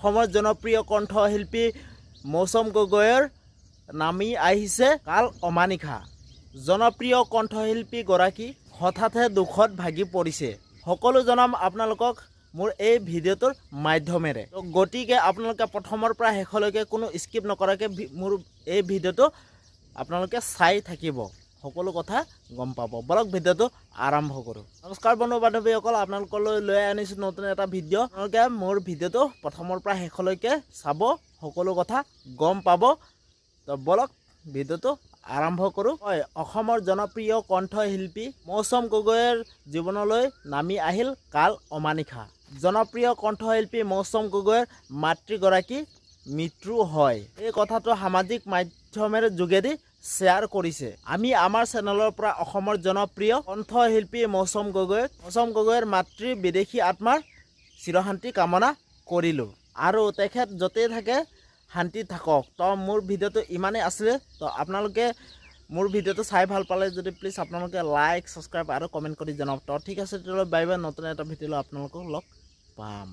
অসমৰ জনপ্ৰিয় কণ্ঠশিল্পী মৌচম গগৈৰ নামি আহিছে কাল অমানিশা। জনপ্ৰিয় কণ্ঠশিল্পী গৰাকী হঠাতে দুখত ভাগি পৰিছে। সকলো জনাম আপোনালোকক মোৰ এই ভিডিঅ'টোৰ মাধ্যমেৰে। গতিকে আপোনালোকে প্ৰথমৰ পৰা শেষলৈকে কোনো স্কিপ নকৰাকৈ মোৰ এই ভিডিঅ'টো আপোনালোকে চাই থাকিব, সকলো কথা গম পাব। বলক ভিডিঅ'টো আৰম্ভ কৰোঁ। নমস্কাৰ বন্ধু বান্ধৱীসকল, আপোনালোকলৈ লৈ আনিছোঁ নতুন এটা ভিডিঅ'। আপোনালোকে মোৰ ভিডিঅ'টো প্ৰথমৰ পৰা শেষলৈকে চাব, সকলো কথা গম পাব। তো বলক ভিডিঅ'টো আৰম্ভ কৰোঁ। হয়, অসমৰ জনপ্ৰিয় কণ্ঠশিল্পী মৌচম গগৈৰ জীৱনলৈ নামি আহিল কাল অমানিশা। জনপ্ৰিয় কণ্ঠশিল্পী মৌচম গগৈৰ মাতৃগৰাকী মৃত্যু হয়। এই কথাটো সামাজিক মাধ্যমেৰ যোগেদি শ্বেয়াৰ কৰিছে। আমি আমাৰ চেনেলৰ পৰা অসমৰ জনপ্ৰিয় কণ্ঠশিল্পী মৌচম গগৈৰ মাতৃৰ বিদেশী আত্মাৰ চিৰশান্তি কামনা কৰিলোঁ আৰু তেখেত য'তেই থাকে শান্তি থাকক। তো মোৰ ভিডিঅ'টো ইমানেই আছিলে। তো আপোনালোকে মোৰ ভিডিঅ'টো চাই ভাল পালে যদি প্লিজ আপোনালোকে লাইক, ছাবস্ক্ৰাইব আৰু কমেণ্ট কৰি জনাওক। তো ঠিক আছে, তেতিয়াহ'লে বাই বাই। নতুন এটা ভিডিঅ'লৈ আপোনালোকক লগ পাম।